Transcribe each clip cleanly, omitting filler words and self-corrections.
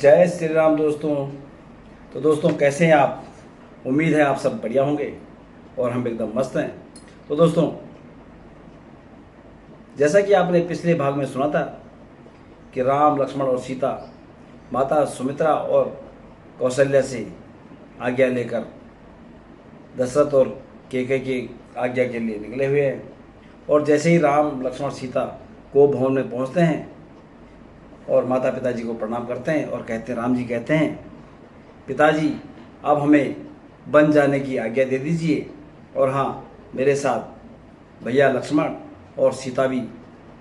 जय श्री राम दोस्तों। तो दोस्तों कैसे हैं आप? उम्मीद है आप सब बढ़िया होंगे और हम एकदम मस्त हैं। तो दोस्तों जैसा कि आपने पिछले भाग में सुना था कि राम लक्ष्मण और सीता माता सुमित्रा और कौशल्या से आज्ञा लेकर दशरथ और कैकेयी की आज्ञा के लिए निकले हुए हैं। और जैसे ही राम लक्ष्मण सीता को भवन में पहुंचते हैं और माता पिताजी को प्रणाम करते हैं और कहते हैं, राम जी कहते हैं, पिताजी अब हमें वन जाने की आज्ञा दे दीजिए। और हाँ, मेरे साथ भैया लक्ष्मण और सीता भी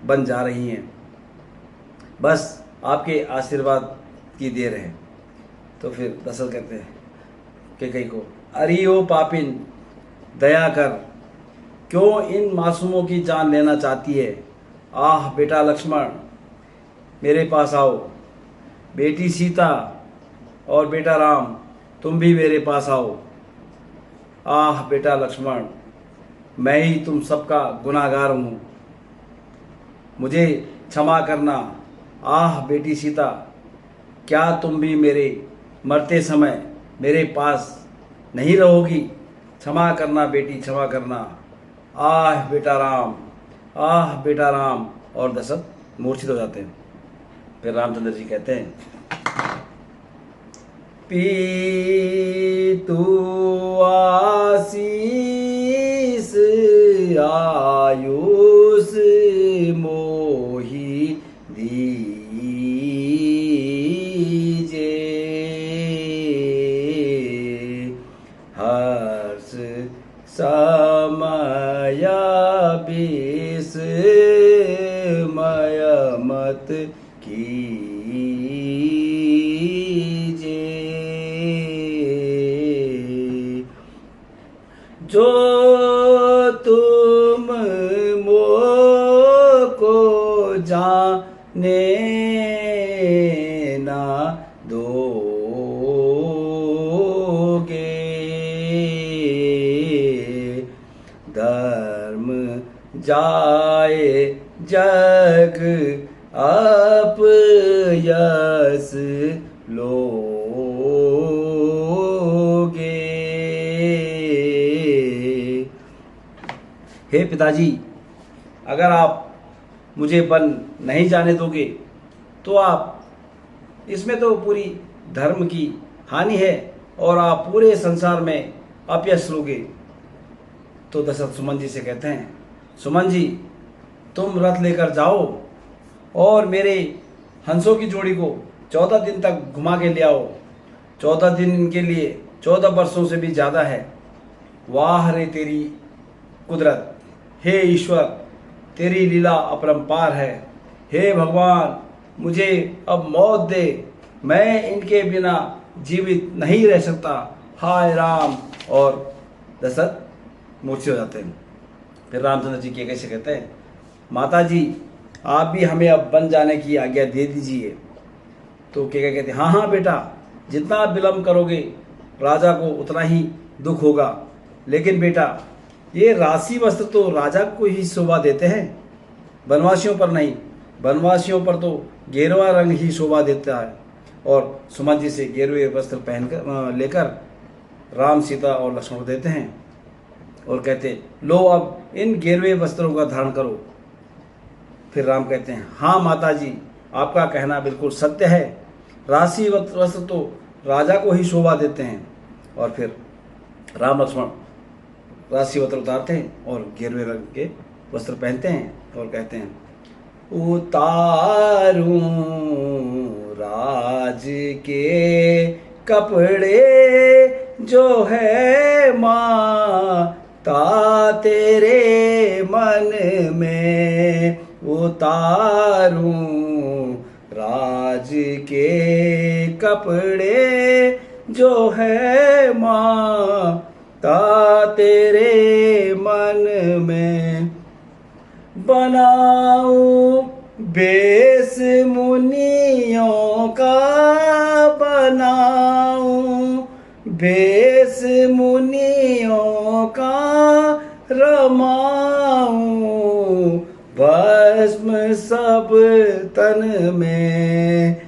वन जा रही हैं, बस आपके आशीर्वाद की देर है। तो फिर दशरथ कहते हैं कैकेयी को, अरे ओ पापिन, दया कर, क्यों इन मासूमों की जान लेना चाहती है? आह बेटा लक्ष्मण, मेरे पास आओ। बेटी सीता और बेटा राम, तुम भी मेरे पास आओ। आह बेटा लक्ष्मण, मैं ही तुम सबका गुनाहगार हूँ, मुझे क्षमा करना। आह बेटी सीता, क्या तुम भी मेरे मरते समय मेरे पास नहीं रहोगी? क्षमा करना बेटी, क्षमा करना। आह बेटा राम, आह बेटा राम। और दशरथ मूर्छित हो जाते हैं। फिर रामचंद्र जी कहते हैं, पीतु आशीष आयुष मोहि दीजे, हर्ष समय विस्मय मत कीजे, जो तुम मोको जाने ना दोगे, धर्म जाए जग अपयस लोगे। हे पिताजी, अगर आप मुझे वन नहीं जाने दोगे तो आप इसमें तो पूरी धर्म की हानि है और आप पूरे संसार में अपयश लोगे। तो दशरथ सुमन जी से कहते हैं, सुमन जी, तुम रथ लेकर जाओ और मेरे हंसों की जोड़ी को 14 दिन तक घुमा के ले आओ। 14 दिन इनके लिए 14 वर्षों से भी ज़्यादा है। वाह रे तेरी कुदरत, हे ईश्वर, तेरी लीला अपरंपार है। हे भगवान, मुझे अब मौत दे, मैं इनके बिना जीवित नहीं रह सकता। हाय राम। और दशरथ मूर्छित हो जाते हैं। फिर रामचंद्र जी कैकेयी से कहते हैं, माता जी, आप भी हमें अब वन जाने की आज्ञा दे दीजिए। तो कैकेयी कहते हैं, हाँ हाँ बेटा, जितना विलम्ब करोगे राजा को उतना ही दुख होगा। लेकिन बेटा, ये राशि वस्त्र तो राजा को ही शोभा देते हैं, वनवासियों पर नहीं। वनवासियों पर तो गेरुआ रंग ही शोभा देता है। और सुमन जी से गेरुए वस्त्र पहनकर लेकर राम, सीता और लक्ष्मण को देते हैं और कहते, लो अब इन गेरुए वस्त्रों का धारण करो। फिर राम कहते हैं, हाँ माता जी, आपका कहना बिल्कुल सत्य है, राशि वस्त्र तो राजा को ही शोभा देते हैं। और फिर राम लक्ष्मण राशि वस्त्र उतारते हैं और गेरुए रंग के वस्त्र पहनते हैं और कहते हैं, उतारूं राज के कपड़े जो है माता तेरे मन में, उतारूं राज के कपड़े जो है माता तेरे मन में, बनाऊं बेस मुनियों का, बनाऊं बेस मुनियों का, रमाऊं भस्म सब तन में,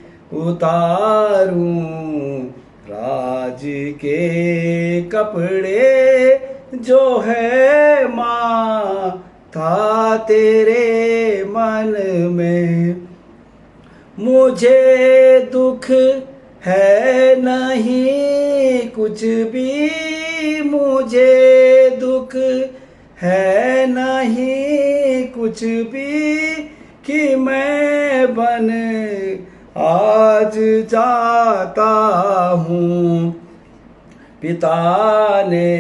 उतारूं राज के कपड़े जो है माँ था तेरे मन में। मुझे दुख है नहीं कुछ भी, मुझे दुख है नहीं कुछ भी, कि मैं बन आज जाता हूँ। पिता ने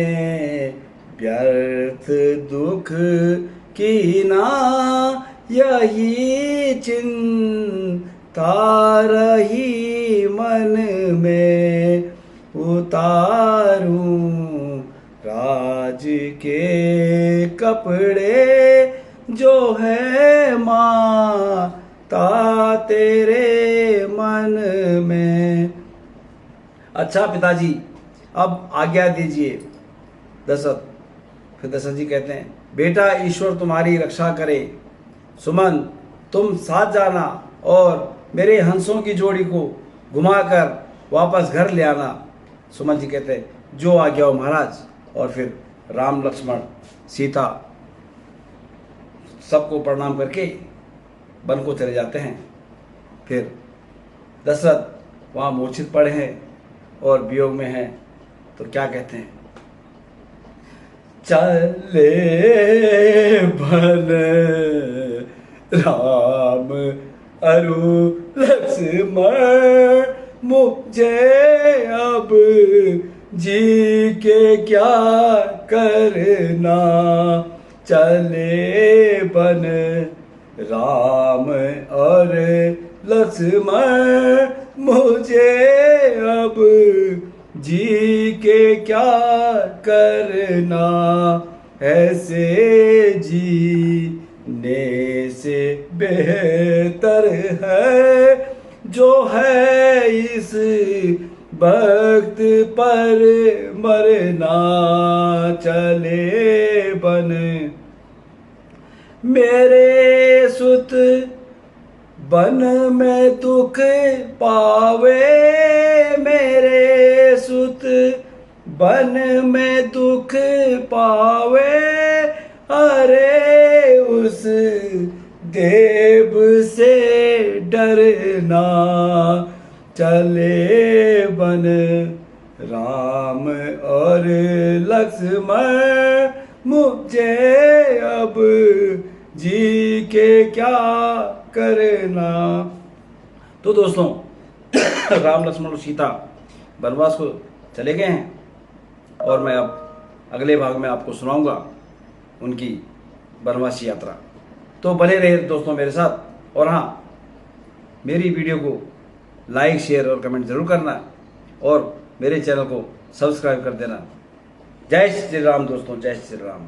व्यर्थ दुख की ना यही चिंता रही मन में। उतारूं राज के कपड़े जो है माता तेरे मन में। अच्छा पिताजी, अब आज्ञा दीजिए दशरथ। फिर दशरथ जी कहते हैं, बेटा ईश्वर तुम्हारी रक्षा करे। सुमन तुम साथ जाना और मेरे हंसों की जोड़ी को घुमाकर वापस घर ले आना। सुमन जी कहते हैं, जो आज्ञा हो महाराज। और फिर राम लक्ष्मण सीता सबको प्रणाम करके वन को चले जाते हैं। फिर दशरथ वहाँ मूर्छित पड़े हैं और वियोग में हैं, तो क्या कहते हैं, चले भन राम अरु लक्ष्मण, मुझे अब जी के क्या करना। चले बन राम और लक्ष्मण, मुझे अब जी के क्या करना। ऐसे जीने से बेहतर है जो है इस वक्त पर मरना। चले बन मेरे सुत बन में दुख पावे, मेरे सुत बन में दुख पावे। अरे उस देव से डरना। चले बन राम और लक्ष्मण, मुझे अब जी के क्या करना। तो दोस्तों राम लक्ष्मण और सीता वनवास को चले गए हैं और मैं अब अगले भाग में आपको सुनाऊंगा उनकी वनवासी यात्रा। तो बने रहे दोस्तों मेरे साथ। और हाँ, मेरी वीडियो को लाइक शेयर और कमेंट जरूर करना और मेरे चैनल को सब्सक्राइब कर देना। जय श्री राम दोस्तों, जय श्री राम।